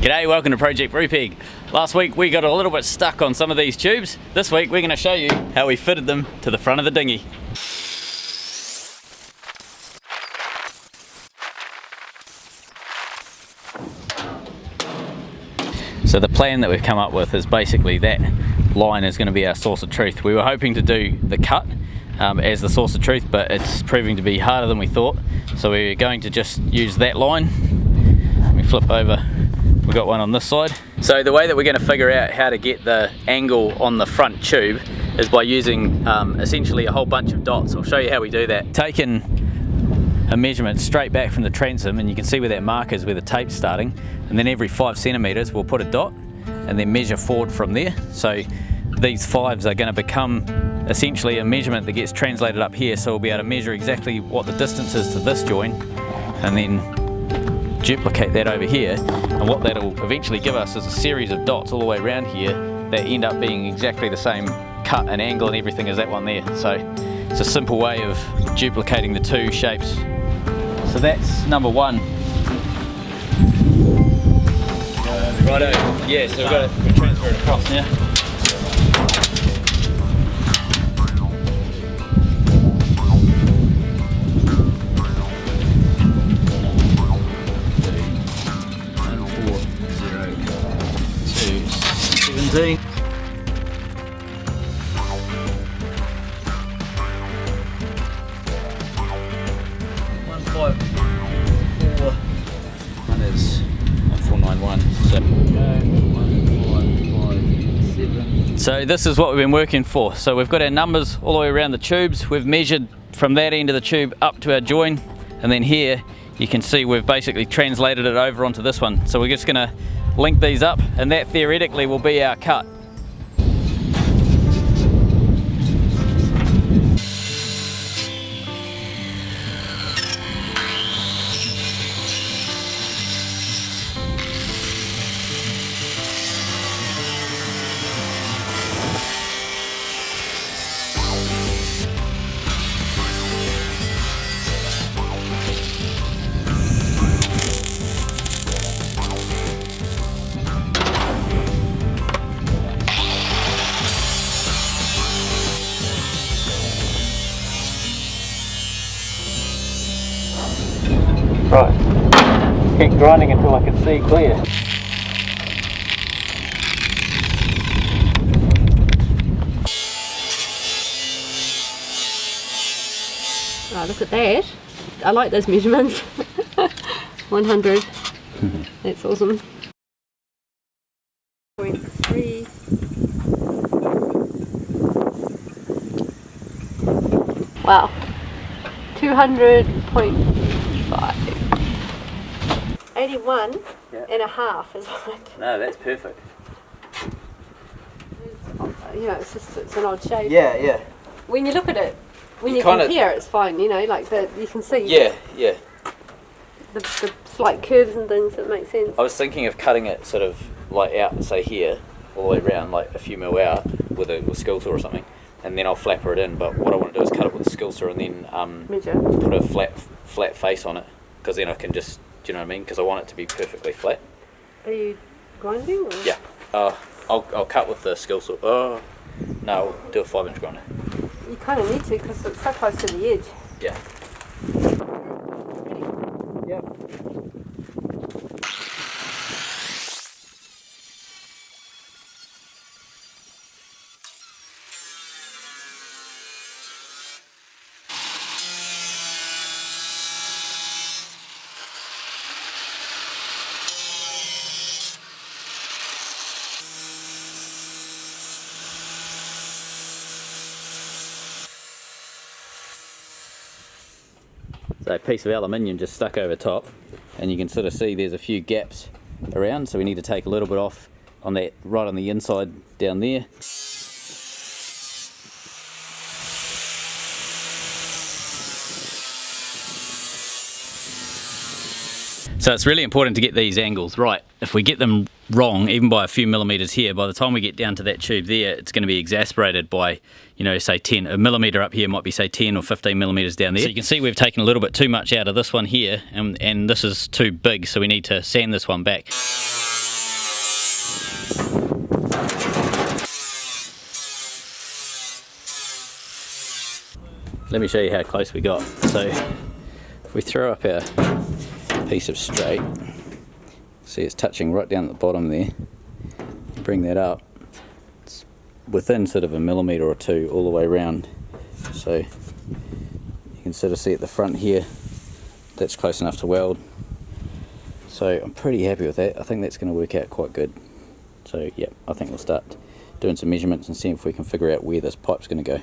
G'day, welcome to Project Brupeg. Last week we got a little bit stuck on some of these tubes. This week we're going to show you how we fitted them to the front of the dinghy. So the plan that we've come up with is basically that line is going to be our source of truth. We were hoping to do the cut as the source of truth, but it's proving to be harder than we thought. So we're going to just use that line. Let me flip over. We've got one on this side. So the way that we're going to figure out how to get the angle on the front tube is by using essentially a whole bunch of dots. I'll show you how we do that. Taking a measurement straight back from the transom, and you can see where that mark is, where the tape's starting, and then every 5 centimeters we'll put a dot and then measure forward from there. So these 5s are going to become essentially a measurement that gets translated up here, so we'll be able to measure exactly what the distance is to this joint and then duplicate that over here, and what that'll eventually give us is a series of dots all the way around here that end up being exactly the same cut and angle and everything as that one there. So it's a simple way of duplicating the two shapes. So that's number one. Righto, yeah, so we've got to transfer it across now. And 154, one is 1491. So this is what we've been working for. So we've got our numbers all the way around the tubes. We've measured from that end of the tube up to our join, and then here you can see we've basically translated it over onto this one. So we're just going to link these up, and that theoretically will be our cut. Right, keep grinding until I can see clear. Oh, look at that. I like those measurements. 100. That's awesome. 0.3. Wow. 200.5. 81 and a half is like. No, that's perfect. You know, it's an odd shape. Yeah, yeah. When you look at it, when you compare, it's fine. You know, like you can see. Yeah, yeah. The slight curves and things that make sense. I was thinking of cutting it sort of like out, say here, all the way around, like a few mil out with a skill saw or something, and then I'll flapper it in. But what I want to do is cut it with a skill saw and then measure. Put a flat face on it, because then I can just. Do you know what I mean? Because I want it to be perfectly flat. Are you grinding? Or? Yeah. I'll cut with the skill saw. No, I'll do a 5-inch grinder. You kind of need to because it's so close to the edge. Yeah. Ready? Yep. So a piece of aluminium just stuck over top, and you can sort of see there's a few gaps around, so we need to take a little bit off on that, right on the inside down there. So it's really important to get these angles right. If we get them wrong, even by a few millimeters here, by the time we get down to that tube there, it's going to be exasperated by, you know, say 10. A millimeter up here might be, say, 10 or 15 millimeters down there. So you can see we've taken a little bit too much out of this one here, and this is too big, so we need to sand this one back. let me show you how close we got. So if we throw up our piece of straight, see it's touching right down at the bottom there, bring that up, it's within sort of a millimetre or two all the way around. So you can sort of see at the front here, that's close enough to weld. So I'm pretty happy with that. I think that's going to work out quite good. So yeah, I think we'll start doing some measurements and see if we can figure out where this pipe's going to go.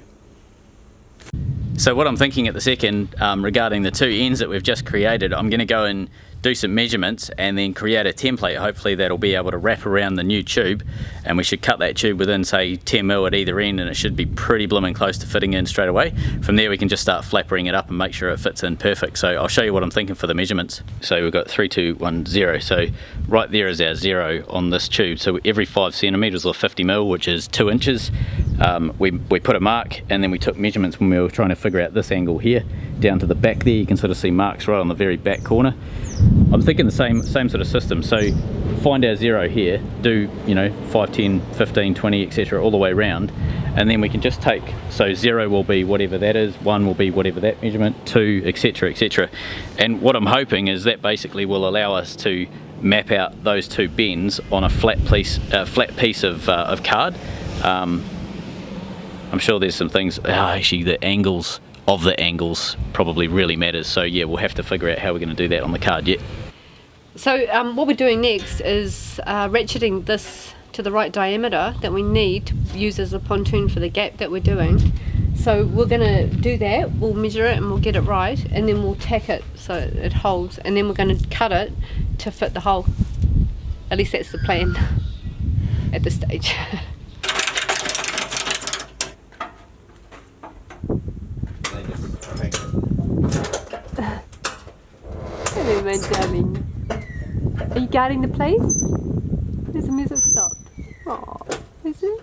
So what I'm thinking at the second, regarding the two ends that we've just created, I'm going to go and do some measurements and then create a template. Hopefully that'll be able to wrap around the new tube, and we should cut that tube within say 10mm at either end, and it should be pretty blooming close to fitting in straight away. From there we can just start flappering it up and make sure it fits in perfect. So I'll show you what I'm thinking for the measurements. So we've got 3, 2, 1, 0. So right there is our 0 on this tube. So every 5cm or 50mm, which is 2 inches, we put a mark, and then we took measurements when we were trying to figure out this angle here down to the back there. You can sort of see marks right on the very back corner. I'm thinking the same sort of system. So find our 0 here, do 5, 10, 15, 20, etc. all the way around, and then we can just take, so 0 will be whatever that is, 1 will be whatever that measurement, 2, etc, etc. And what I'm hoping is that basically will allow us to map out those two bends on a flat piece of card. I'm sure there's some things, actually the angles of the angles probably really matters, so yeah, we'll have to figure out how we're going to do that on the card yet. So what we're doing next is ratcheting this to the right diameter that we need to use as a pontoon for the gap that we're doing. So we're going to do that, we'll measure it and we'll get it right, and then we'll tack it so it holds, and then we're going to cut it to fit the hole. At least that's the plan at this stage. Hello, my darling. Are you guarding the place? There's a music stopped. Oh, is it?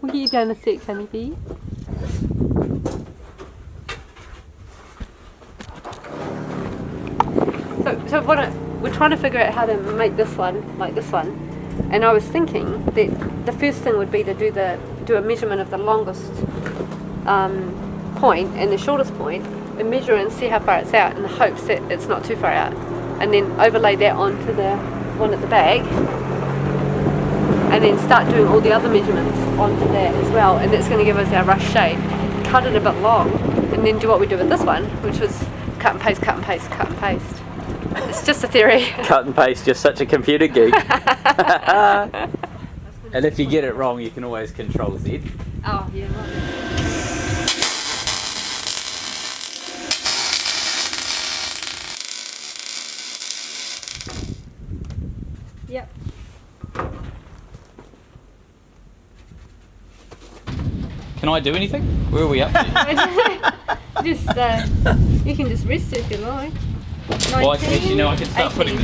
We'll get you down a sec, honeybee. So we're trying to figure out how to make this one like this one, and I was thinking that the first thing would be to do a measurement of the longest point and the shortest point, and measure and see how far it's out in the hopes that it's not too far out, and then overlay that onto the one at the back, and then start doing all the other measurements onto that as well, and that's going to give us our rush shape. Cut it a bit long, and then do what we do with this one, which was cut and paste, cut and paste, cut and paste. It's just a theory. Cut and paste, just such a computer geek. And if you get it wrong, you can always Control Z. Oh, yeah, right. Yep. Can I do anything? Where are we up to? Just you can just rest if you like. 19, well, actually, no, I can start 18.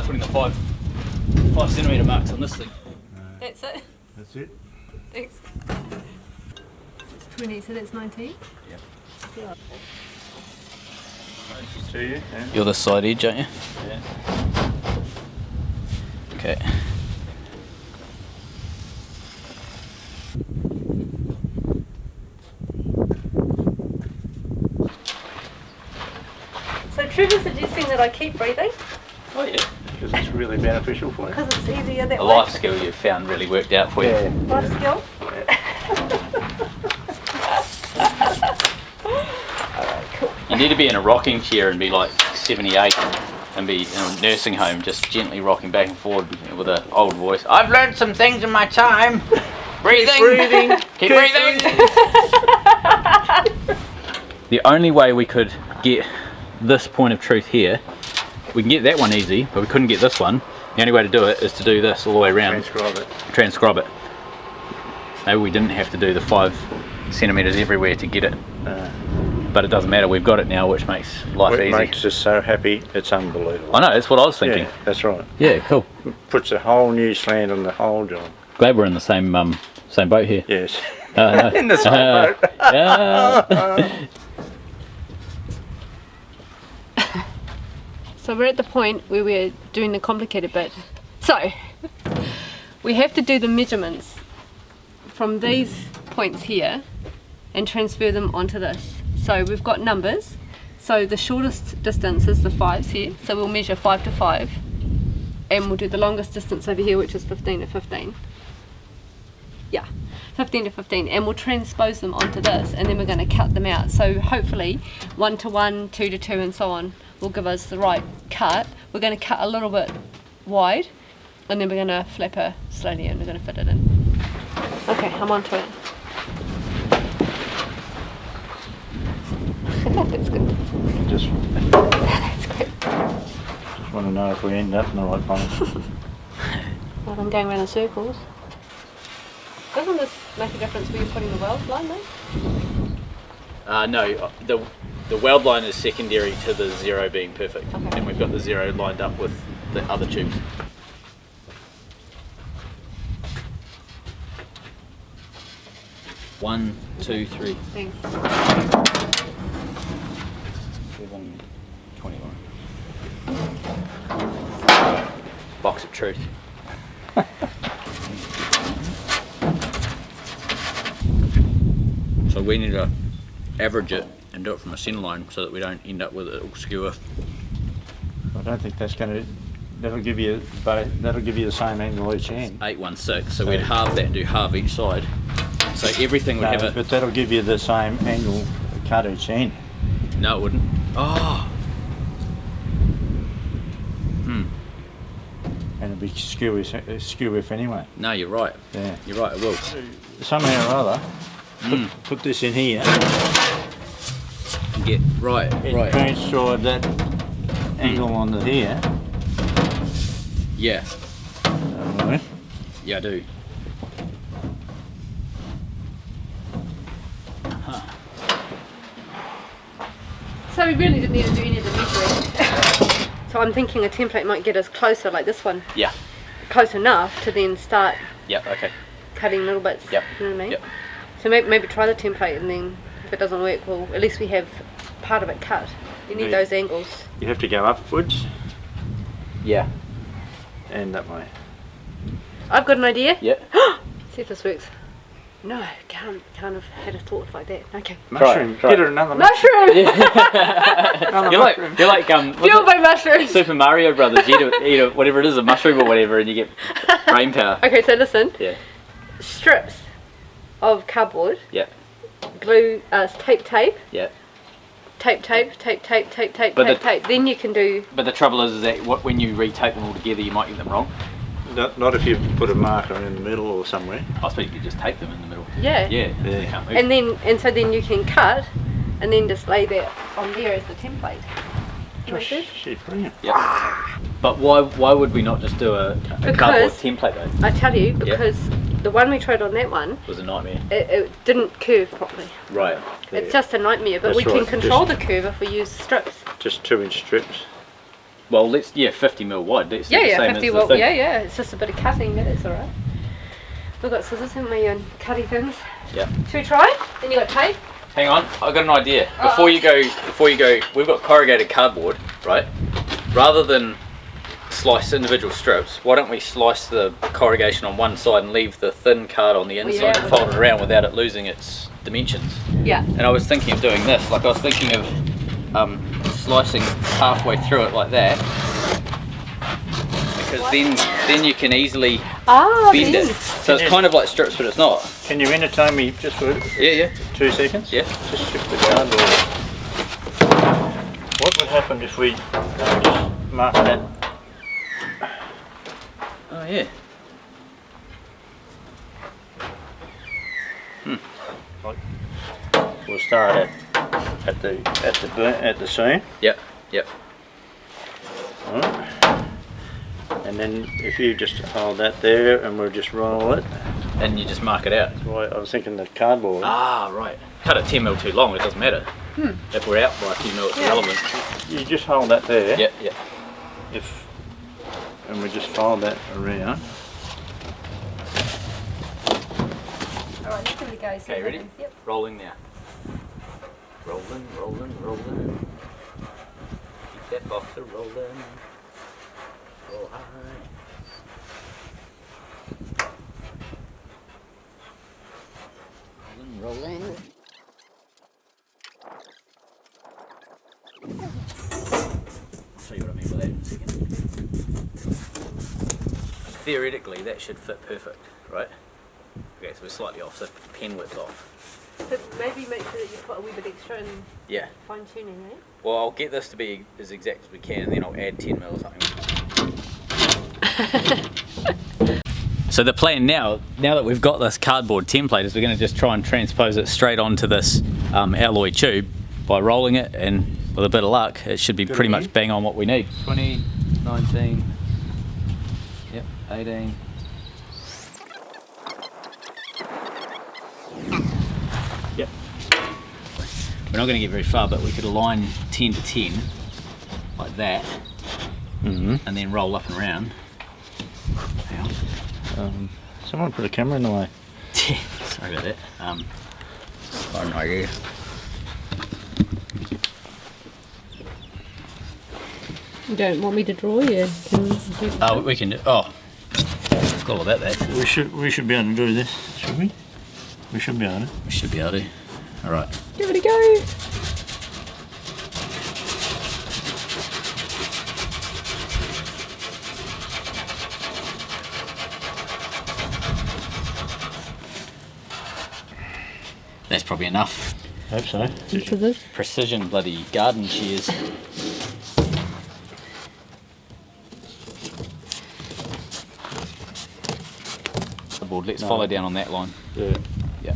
putting the 5cm marks on this thing. That's it. That's it. Thanks. It's 20, so that's 19. Yep. Yeah. Nice to you. Yeah. You're the side edge, aren't you? Yeah. Okay. So Trevor's suggesting that I keep breathing Oh yeah. Because it's really beneficial for you. because it's easier that A way. life skill you've found really worked out for you. Yeah. Life skill. You need to be in a rocking chair and be like 78 and be in a nursing home just gently rocking back and forward with an old voice. I've learned some things in my time. Breathing. Keep breathing. The only way we could get this point of truth here, we can get that one easy, but we couldn't get this one. The only way to do it is to do this all the way around. Transcribe it. Maybe we didn't have to do the 5cm everywhere to get it. But it doesn't matter, we've got it now, which makes life easy. It makes us so happy, it's unbelievable. I know, that's what I was thinking. Yeah, that's right. Yeah, cool. Puts a whole new slant on the whole job. Glad we're in the same boat here. Yes. No. In the same boat. So we're at the point where we're doing the complicated bit. So we have to do the measurements from these points here and transfer them onto this. So we've got numbers. So the shortest distance is the 5s here. So we'll measure 5 to 5. And we'll do the longest distance over here, which is 15 to 15. Yeah, 15 to 15. And we'll transpose them onto this, and then we're going to cut them out. So hopefully 1 to 1, 2 to 2, and so on will give us the right cut. We're going to cut a little bit wide, and then we're going to flap her slowly and we're going to fit it in. Okay, I'm onto it. That's good. Just That's good. want to know if we end up in the right place. Well, I'm going around in circles. Doesn't this make a difference where you're putting the weld line though? No, the weld line is secondary to the 0 being perfect. Okay. And we've got the 0 lined up with the other tubes. One, two, three. Thanks. 721. Box of truth. So we need to average it and do it from a centre line so that we don't end up with it all skewer. I don't think that's going to. That'll give you the same angle each end. 816. So we'd halve that and do halve each side. So everything would have it. But that'll give you the same angle cut each end. No, it wouldn't. Oh. And it'll be skew if anyway. No, you're right. Yeah. You're right. It will. Somehow or other, put this in here. And get right. Right. Transfer that angle onto here. Yeah. Alright. Yeah, I do. So we really didn't need to do any of the measuring. So I'm thinking a template might get us closer, like this one. Yeah. Close enough to then start Yep. Okay. cutting little bits. Yep. You know what I mean? Yep. So maybe try the template, and then if it doesn't work, well, at least we have part of it cut. You need those angles. You have to go upwards Yeah. and that way. I've got an idea. Yep. See if this works. No, can't have had a thought like that. Okay. Mushroom. Try it. Get her another Mushroom! You're like Fueled by mushrooms! Super Mario Brothers. You eat a whatever it is, a mushroom or whatever, and you get brain power. Okay, so listen. Yeah. Strips of cardboard. Yeah. Glue, tape. Yeah. Tape. But Then you can do. But the trouble is that when you retape them all together, you might get them wrong. Not if you put a marker in the middle or somewhere. I suppose you could just tape them in the middle. Yeah. Yeah. They can't move. And so then you can cut, and then just lay that on there as the template. Like this. She's brilliant. Yeah. But why would we not just do a cardboard template though? I tell you, because the one we tried on that one, It was a nightmare. it didn't curve properly. Right. It's just a nightmare, but That's we can right, control the curve if we use strips. Just 2-inch strips. Well, 50 mil wide. That's the Yeah, same 50 as the watt. thing. Yeah. It's just a bit of cutting, but it's alright. We've got scissors, haven't we, and cutty things. Yeah. Should we try? Then you got tape. Hang on, I've got an idea. Before you go, we've got corrugated cardboard, right? Rather than slice individual strips, why don't we slice the corrugation on one side and leave the thin card on the inside and fold it around without it losing its dimensions? Yeah. And I was thinking of doing this, like I was thinking of slicing halfway through it like that, because then you can easily bend it. So it's kind of like strips, but it's not. Can you entertain me just for Yeah. 2 seconds? Yeah. Just shift the cardboard. What would happen if we just mark that? Oh yeah. We'll start at the seam. Yep. Right. And then if you just hold that there and we'll just roll it. And you just mark it out. Right, I was thinking the cardboard. Ah, right. Cut it 10 mil too long, it doesn't matter. If we're out by a few mil, it's irrelevant. You just hold that there. Yeah. And we just fold that around. Alright, let's give it a go. Okay, ready? Yep. Rolling now. Rolling. Keep that box a rolling. Roll high. Rolling. theoretically that should fit perfect, right? Okay, so we're slightly off, so pen width off. But maybe make sure that you put a wee bit extra in Yeah. fine tuning, eh? Well, I'll get this to be as exact as we can, and then I'll add 10 mil or something. So the plan now that we've got this cardboard template, is we're going to just try and transpose it straight onto this alloy tube by rolling it, and with a bit of luck, it should be pretty much bang on what we need. 20, 19, yep, 18. Yep. We're not going to get very far, but we could align 10 to 10, like that, and then roll up and around. Hang on. Someone put a camera in the way. Sorry about that. I don't know you. You don't want me to draw you? Oh, we can do. Oh, I forgot all about that. We should be able to do this, should we? We should be able to. We should be able to. All right. Give it a go. That's probably enough. Hope so. For this. Precision bloody garden shears. Let's follow down on that line. Yeah. Yeah.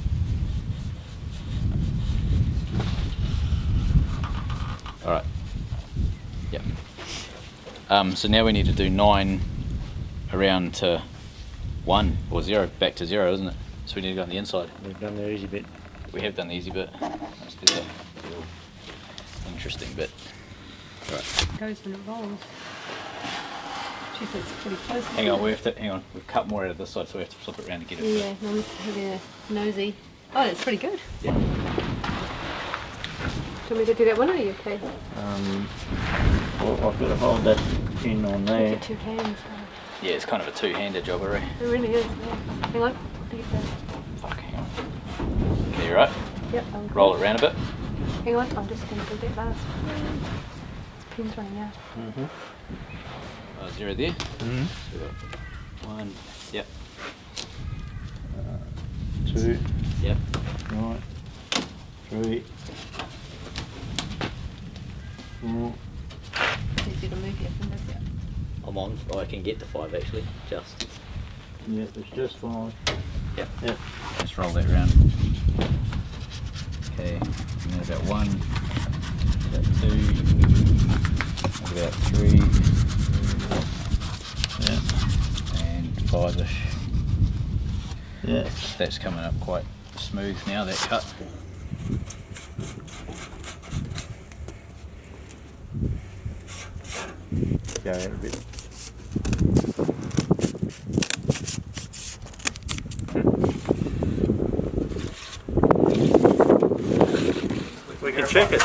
All right. Yep. So now we need to do 9 around to 1 or 0, back to 0, isn't it? So we need to go on the inside. We've done the easy bit. We have done the easy bit. Let's do that real interesting bit. All right. It goes when it rolls. Jeez, it's pretty close. Hang on, we've cut more out of this side, so we have to flip it around to get it. Yeah, I'm just having a nosy. Oh, that's pretty good. Yeah. Do you want me to do that one, or are you okay? Well, I've got to hold that pin on there. Get 2 hands. Yeah, it's kind of a two-handed job, I reckon. It really is. Yeah. Hang on. I'll get that. Fuck, hang on. Okay, you right? Yep. Roll it around a bit. Hang on, I'm just going to do that last one. This pin's running out. 0 there. 1. Yep. 2. Yep. Right. 3. 4. It's easy to move your fingers, yeah. I'm on. I can get to 5 actually. Just. Yeah, it's just 5. Yep. Yep. Just roll that round. Okay. And then about 1. About 2. About 3. Yeah. And 5-ish. Yeah. That's coming up quite smooth now, that cut. Go out a bit. We can check it.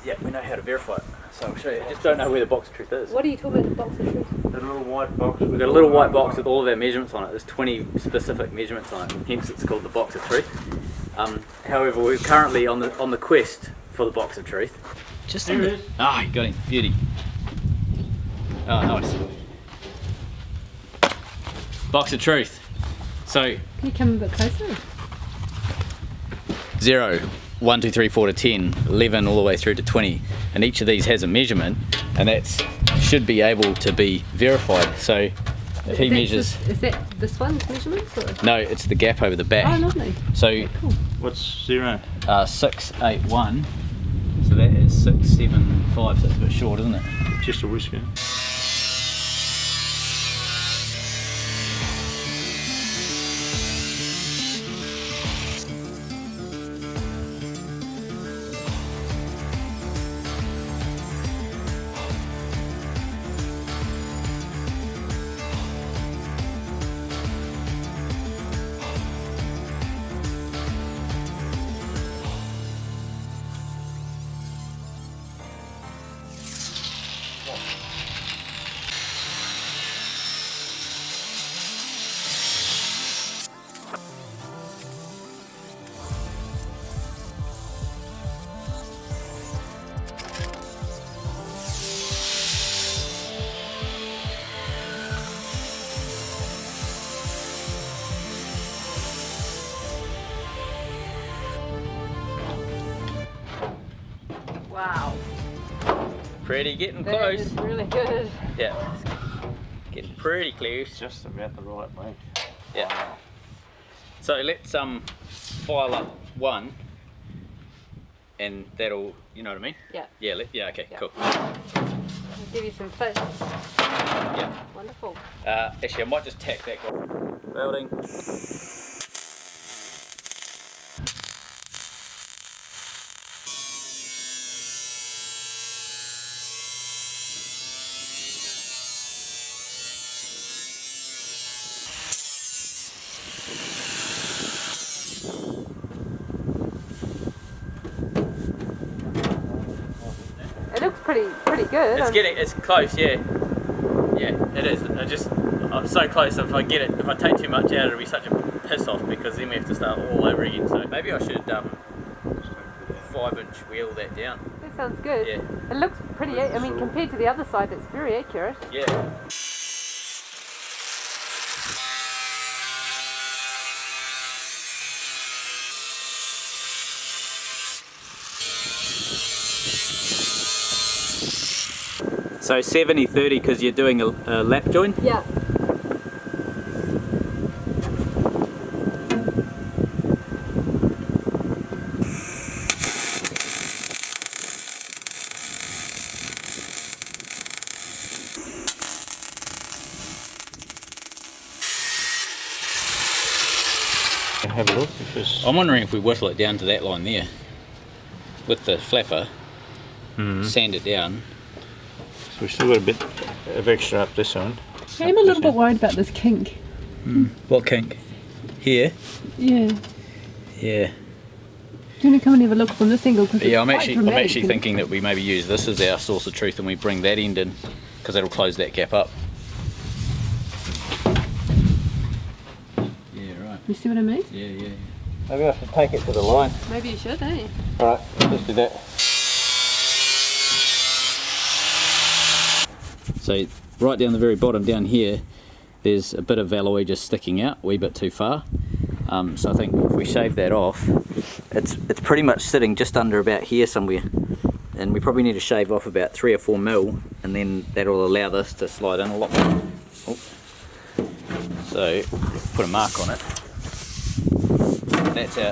Yeah, we know how to verify it. So I'll show you. I just don't know where the box of truth is. What are you talking about, the box of truth? The little white box. We've got a little white box with all of our measurements on it. There's 20 specific measurements on it, hence it's called the box of truth. However, we're currently on the quest for the box of truth. Just Here it is. Ah, you got him. Beauty. Oh, nice. Box of truth. So Can you come a bit closer? 0, 1, 2, 3, 4 to 10, 11 all the way through to 20, and each of these has a measurement, and that should be able to be verified. So if he measures, Is that this one's measurements? Or? no, it's the gap over the back. Oh, lovely. So Cool. What's 0? 681. So that is 675. So it's a bit short, isn't it? Just a whisker. getting That close. is really good. Yeah, getting pretty close. Just about the right length. Yeah. So let's file up one, and that'll, you know what I mean? Yeah. Yeah. Okay. Yeah. Cool. I'll give you some fish. Yeah. Wonderful. Actually, I might just tack that guy. Welding. It looks pretty good. It's close, yeah. Yeah, it is. I'm so close. If I take too much out, it'll be such a piss off because then we have to start all over again. So maybe I should 5-inch wheel that down. That sounds good. Yeah. It looks pretty. I mean, compared to the other side, it's very accurate. Yeah. So 70-30 because you're doing a lap join? Yeah. Have a look because I'm wondering if we whittle it down to that line there with the flapper, sand it down. so we've still got a bit of extra up this end. I'm a little bit worried about this kink. What kink? Here? Yeah. Yeah. Do you want to come and have a look from this angle? Yeah, I'm actually thinking that we maybe use this as our source of truth and we bring that end in because that'll close that gap up. Yeah, right. You see what I mean? Yeah. Maybe I should take it to the line. Maybe you should, eh? Alright, let's do that. So right down the very bottom down here, there's a bit of alloy just sticking out, a wee bit too far. So I think if we shave that off, it's pretty much sitting just under about here somewhere. And we probably need to shave off about 3 or 4 mil, and then that'll allow this to slide in a lot more. Oh. So put a mark on it.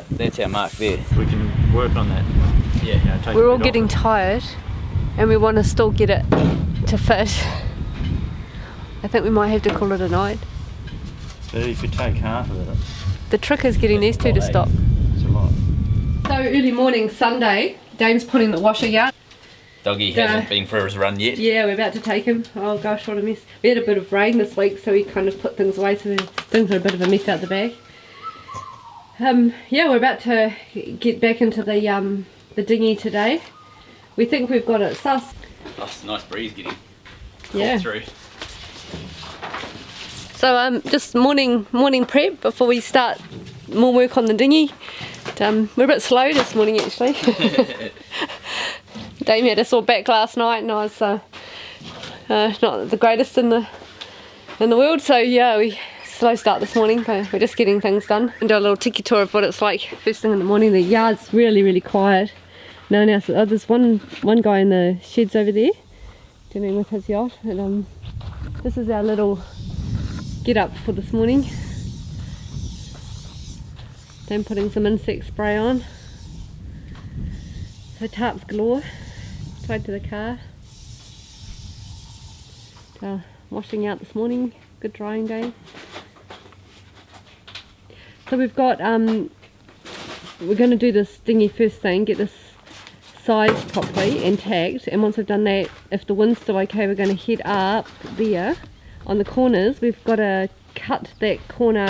That's our mark there. We can work on that. Yeah. Take We're a all bit getting off tired, and we want to still get it to fit. I think we might have to call it a night. it. So if you take half of it, The trick is getting these two to stop. it's a lot. So early morning Sunday, Dame's putting the washer yard. Doggy Yeah. hasn't been for his run yet. Yeah, we're about to take him. Oh gosh, what a mess. We had a bit of rain this week, so we kind of put things away, so things are a bit of a mess out the back. Yeah, we're about to get back into the dinghy today. We think we've got it sus. Oh, it's a nice breeze getting Yeah. through. So just morning prep before we start more work on the dinghy. We're a bit slow this morning actually. Dame had a sore back last night, and I was not the greatest in the world. So yeah, we slow start this morning, but we're just getting things done. And do a little tiki tour of what it's like first thing in the morning. The yard's really quiet. No one else. Oh, there's one guy in the sheds over there dealing with his yacht. And this is our little get up for this morning. Then putting some insect spray on. So tarps galore, tied to the car. Washing out this morning, good drying day. So we've got, we're going to do this dinghy first thing, get this sized properly and tagged, and once we've done that, if the wind's still okay, we're going to head up there on the corners. We've got to cut that corner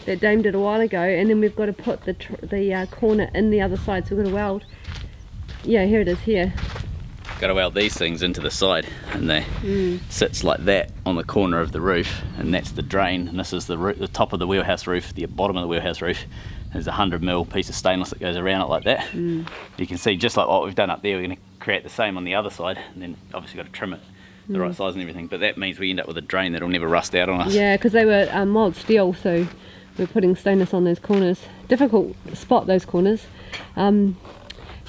that Dame did a while ago, and then we've got to put the corner in the other side, so we're going to weld. Yeah, here it is here. Got to weld these things into the side, and they sits like that on the corner of the roof, and that's the drain, and this is the top of the wheelhouse roof, the bottom of the wheelhouse roof. There's a 100mm piece of stainless that goes around it like that. You can see just like what we've done up there, we're going to create the same on the other side, and then obviously got to trim it the right size and everything, but that means we end up with a drain that'll never rust out on us. Yeah, because they were mild steel, so we're putting stainless on those corners. Difficult spot, those corners.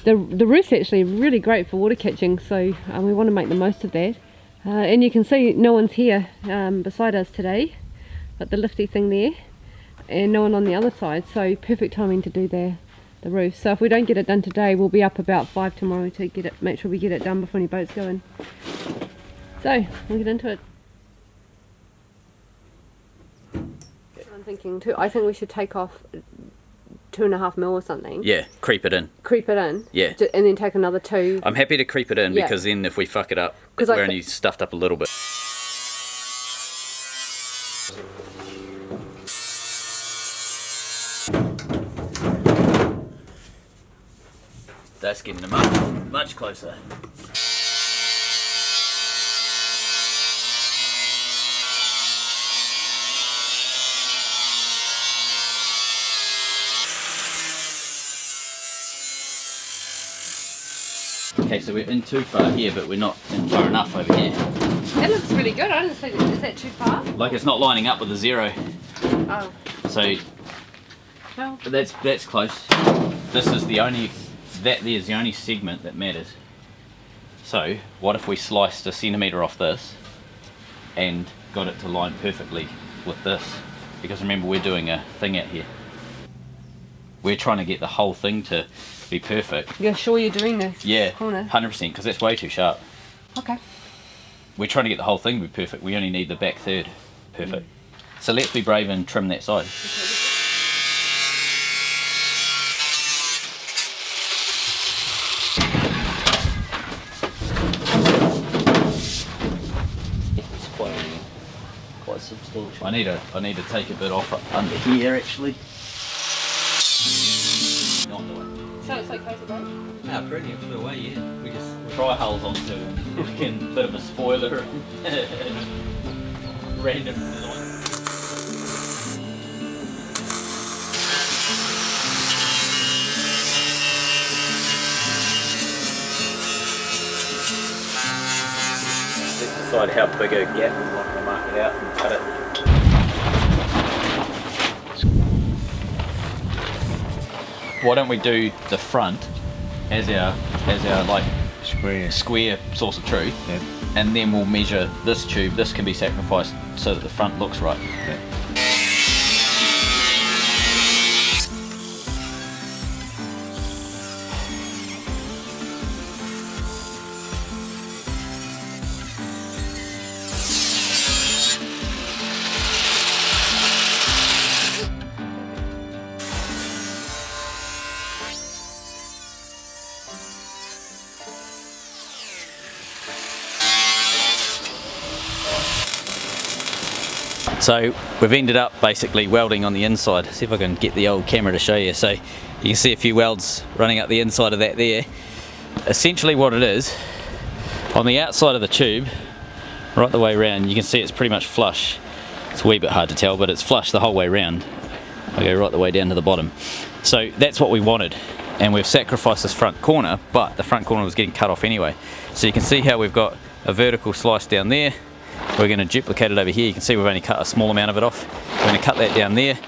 The the roof's actually really great for water catching, so we want to make the most of that. And you can see no one's here beside us today, but the lifty thing there, and no one on the other side, so perfect timing to do the roof. So if we don't get it done today, we'll be up about 5 tomorrow to get it, make sure we get it done before any boats go in. So we'll get into it. I'm thinking too, I think we should take off 2.5 mil or something. Yeah, creep it in. Creep it in. Yeah. And then take another 2. I'm happy to creep it in, Yeah. because then if we fuck it up, 'Cause we're only stuffed up a little bit. That's getting them up much closer. Okay, so we're in too far here, but we're not in far enough over here. That looks really good. I didn't see that. Is that too far? Like, it's not lining up with the 0. Oh. So Well. that's close. This is the only, that there's the only segment that matters. So what if we sliced a centimetre off this and got it to line perfectly with this? Because remember, we're doing a thing out here. We're trying to get the whole thing to be perfect. You're sure you're doing this? Yeah, Corner? 100%, because that's way too sharp. Okay. We're trying to get the whole thing to be perfect. We only need the back third perfect. So let's be brave and trim that side. It's quite substantial. I need to take a bit off under here actually. Not the way. So it's okay to go? No, pretty much the way, yeah. We just try holes onto a bit of a spoiler random design. Let's decide how big a gap we want to mark it out and cut it. Why don't we do the front as our like square source of truth, Yeah. and then we'll measure this tube. This can be sacrificed so that the front looks right. Yeah. So we've ended up basically welding on the inside. See if I can get the old camera to show you. So you can see a few welds running up the inside of that there. Essentially what it is, on the outside of the tube, right the way around, you can see it's pretty much flush. It's a wee bit hard to tell, but it's flush the whole way around. I go right the way down to the bottom. So that's what we wanted. And we've sacrificed this front corner, but the front corner was getting cut off anyway. So you can see how we've got a vertical slice down there. We're going to duplicate it over here. You can see we've only cut a small amount of it off. We're going to cut that down there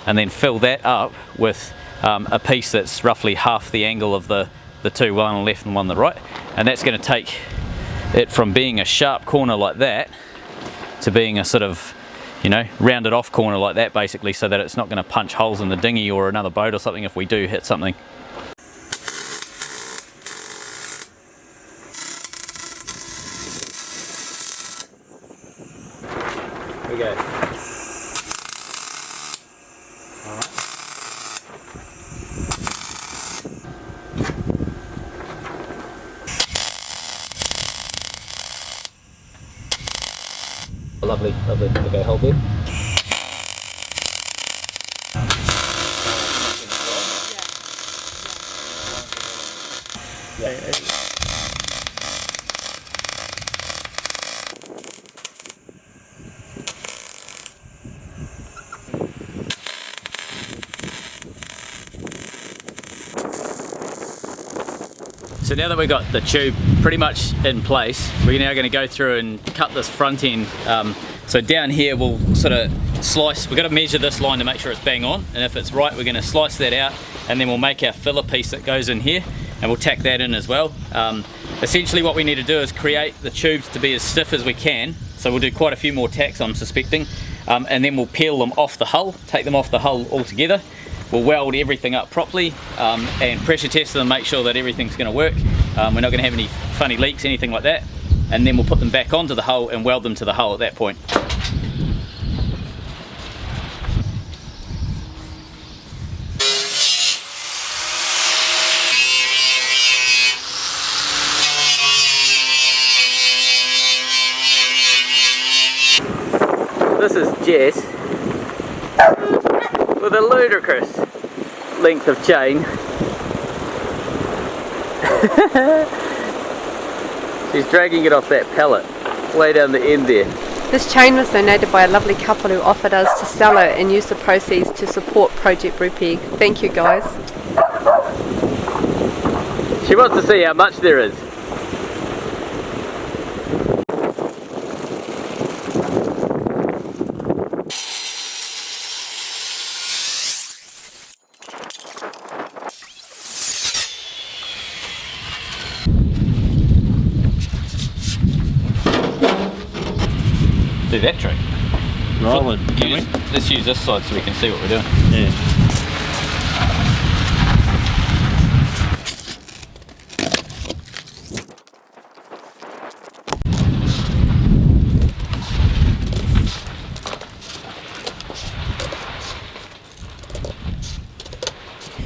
and then fill that up with a piece that's roughly half the angle of the two, one on the left and one on the right. And that's going to take it from being a sharp corner like that to being a sort of, you know, rounded off corner like that basically, so that it's not going to punch holes in the dinghy or another boat or something if we do hit something. We go. Alright. Lovely, lovely. Okay, hold there. Yeah. So now that we've got the tube pretty much in place, we're now going to go through and cut this front end. So down here we'll sort of slice, we've got to measure this line to make sure it's bang on, and if it's right we're going to slice that out, and then we'll make our filler piece that goes in here, and we'll tack that in as well. Essentially what we need to do is create the tubes to be as stiff as we can, so we'll do quite a few more tacks, I'm suspecting, and then we'll peel them off the hull, take them off the hull altogether. We'll weld everything up properly and pressure test them, make sure that everything's going to work. We're not going to have any funny leaks, anything like that, and then we'll put them back onto the hull and weld them to the hull at that point. This is Jess with a ludicrous length of chain. She's dragging it off that pallet way down the end there. This chain was donated by a lovely couple who offered us to sell it and use the proceeds to support Project Brupeg. Thank you guys. She wants to see how much there is. Do that trick. Roll it. Let's use this side so we can see what we're doing. Yeah.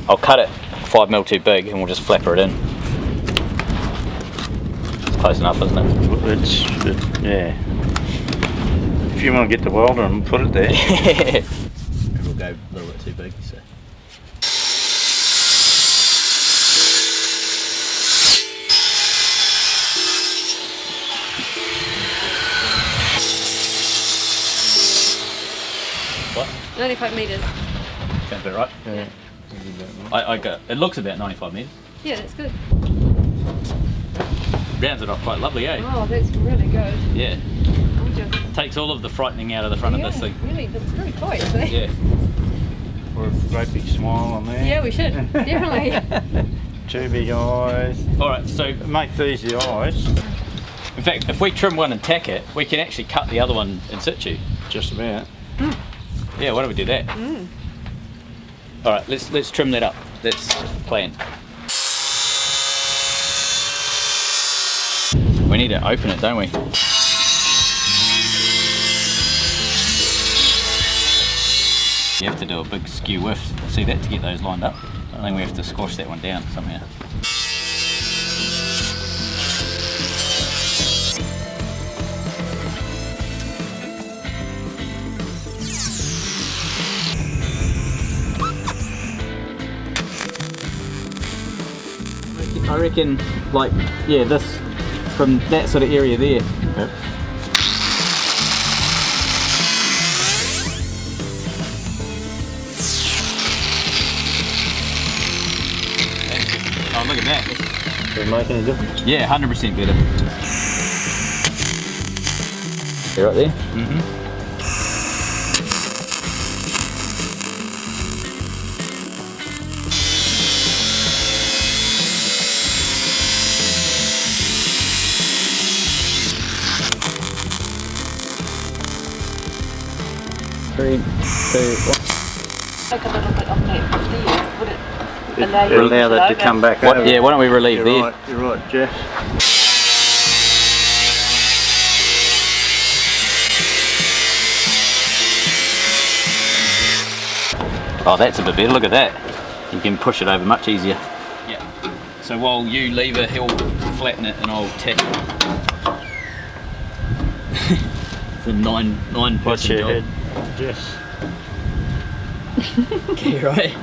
I'll cut it 5mm too big and we'll just flapper it in. It's close enough, isn't it? Yeah. If you want to get the welder and put it there. It'll go a little bit too big, so. What? 95 metres. Sounds about right. Yeah. I got, it looks about 95 metres. Yeah, that's good. Rounds it off quite lovely, eh? Oh, that's really good. Yeah. Gorgeous. Takes all of the frightening out of the front of this thing. Really, that's very tight, isn't it? Yeah. Or a great big smile on there. Yeah, we should. Definitely. Two big eyes. Alright, so Make these the eyes. in fact, if we trim one and tack it, we can actually cut the other one in situ. Just about. Yeah, why don't we do that? Alright, let's trim that up. That's the plan. We need to open it, don't we? You have to do a big skew width, see that, to get those lined up. I think we have to squash that one down somehow. I reckon, like, yeah, this, from that sort of area there. Yep. Oh, look at that. Does it make any difference? Yeah, 100% better. You right there? Mm-hmm. Three, two, one. Take a little bit off that steel, would it? Allow that to come back over. Yeah, why don't we relieve there? You're right, Jess. Oh, that's a bit better, look at that. You can push it over much easier. Yeah. So while you lever, he'll flatten it and I'll tack it. It's a nine Watch person your job. head, Jess. Okay, right.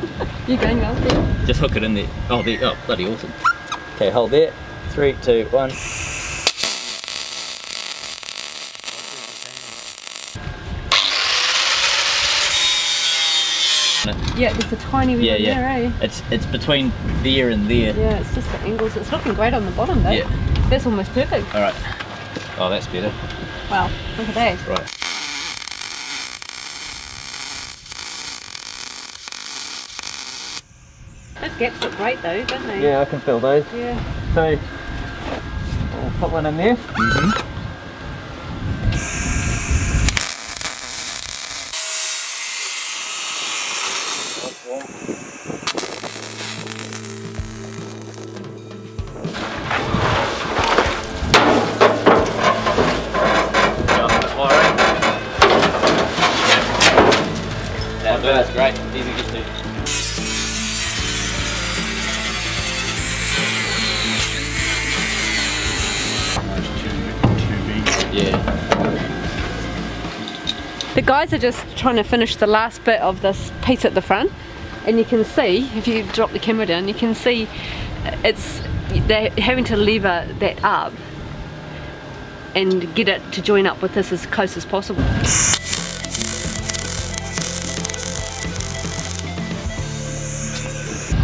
You going well there? Just hook it in there. Oh, there. Oh, bloody awesome. Okay, hold there. 3, 2, 1. Yeah, there's a tiny bit in there, eh? It's between there and there. Yeah, it's just the angles. It's looking great on the bottom though. Yeah. That's almost perfect. All right. Oh, that's better. Wow, look at that. Right. That's gaps look great though, don't they? Yeah, I can fill those. Yeah. So we'll put one in there. That's great. Easy to get to. Yeah. The guys are just trying to finish the last bit of this piece at the front, and you can see, if you drop the camera down, you can see they're having to lever that up and get it to join up with this as close as possible.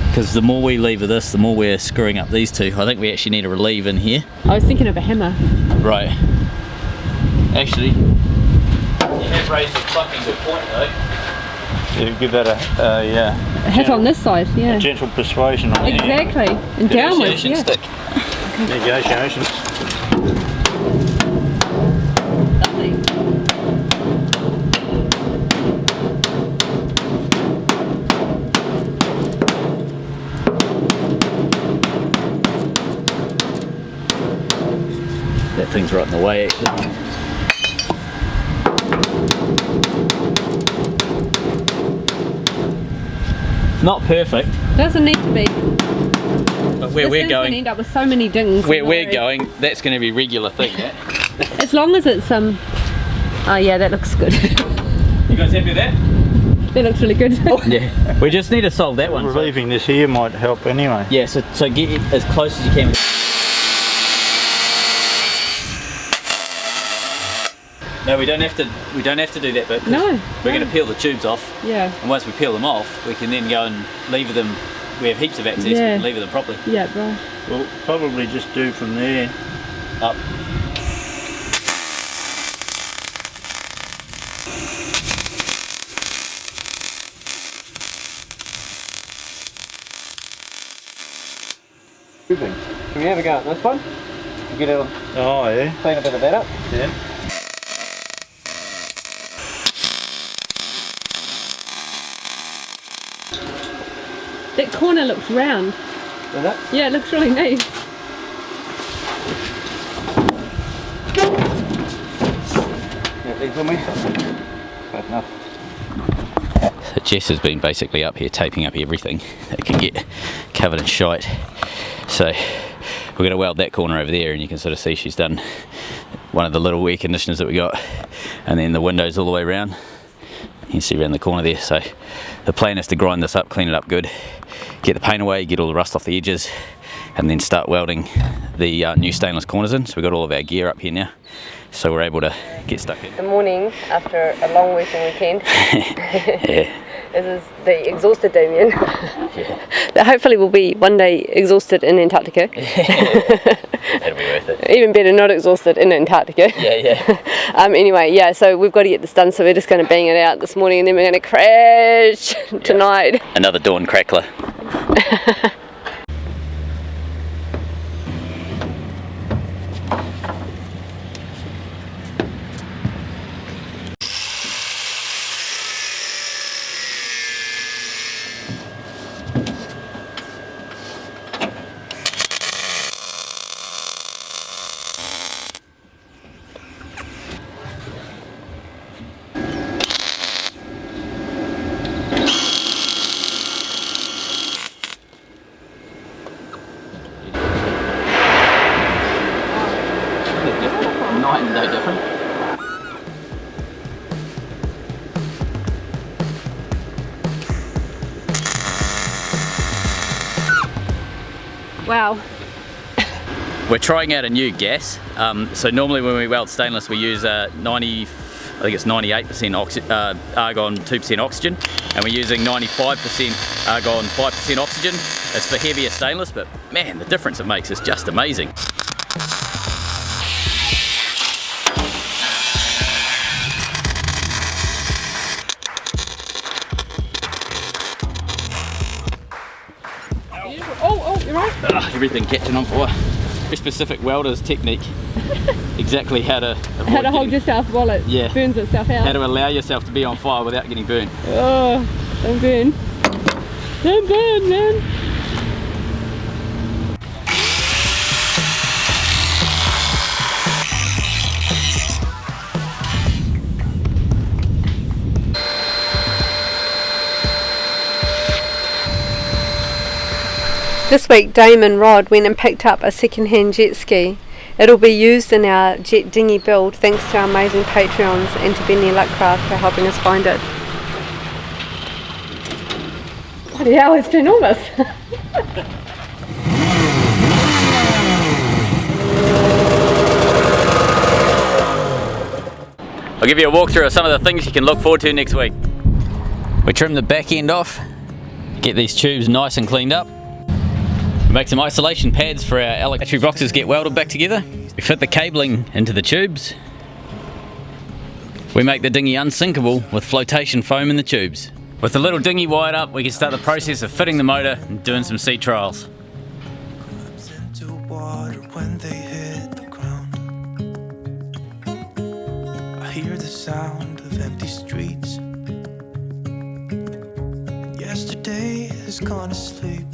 Because the more we lever this, the more we're screwing up these two. I think we actually need a relieve in here. I was thinking of a hammer. Right. Actually, you have raised a fucking good point though. You give that A hit on this side, yeah. a gentle persuasion on Exactly. And downwards, Negotiation yeah. stick. negotiations. Lovely. That thing's right in the way actually. Not perfect, Doesn't need to be. but where This we're thing's gonna going, end up with so many dings. where we're going, that's going to be a regular thing. Yeah? As long as it's oh yeah, that looks good. You guys happy with that? That looks really good. Yeah. We just need to solve that one. Relieving this here might help anyway. Yeah, so get it as close as you can. No, we don't have to do that bit. 'Cause No, we're going no. to peel the tubes off, Yeah. and once we peel them off, we can then go and lever them. We have heaps of access. We Yeah. can lever them properly. Yeah, right. We'll probably just do from there Up. Can we have a go at this one? Get a Oh yeah. clean a bit of that up. Yeah. That corner looks round. Does it? Yeah, it looks really neat. Yeah, these on me. Close enough. So Jess has been basically up here taping up everything that can get covered in shite. So we're going to weld that corner over there, and you can sort of see she's done one of the little air conditioners that we got, and then the windows all the way around. You can see around the corner there. So the plan is to grind this up, clean it up good, get the paint away, get all the rust off the edges, and then start welding the new stainless corners in. So we've got all of our gear up here now, so we're able to get stuck in. The morning after a long working weekend. Yeah. This is the exhausted Damien. Yeah. That hopefully will be one day exhausted in Antarctica. That'll be worth it. Even better, not exhausted in Antarctica. Yeah. Anyway, yeah, so we've got to get this done, so we're just going to bang it out this morning, and then we're going to crash tonight. Another dawn crackler. Night and day different. Wow. We're trying out a new gas. So normally when we weld stainless, we use 98% argon, 2% oxygen, and we're using 95% argon, 5% oxygen. It's for heavier stainless, but man, the difference it makes is just amazing. You right? Everything catching on fire. Very specific welder's technique. Exactly how to avoid How to hold yourself while it burns itself out. How to allow yourself to be on fire without getting burned. Oh, don't burn. Don't burn, man. This week Dame and Rod went and picked up a second-hand jet ski. It'll be used in our jet dinghy build thanks to our amazing Patreons and to Benny Luckcraft for helping us find it. Bloody hell, it's ginormous! I'll give you a walkthrough of some of the things you can look forward to next week. We trim the back end off, get these tubes nice and cleaned up. We make some isolation pads for our electric boxes get welded back together. We fit the cabling into the tubes. We make the dinghy unsinkable with flotation foam in the tubes. With the little dinghy wired up, we can start the process of fitting the motor and doing some sea trials. I hear the sound of empty streets. Yesterday has gone to sleep.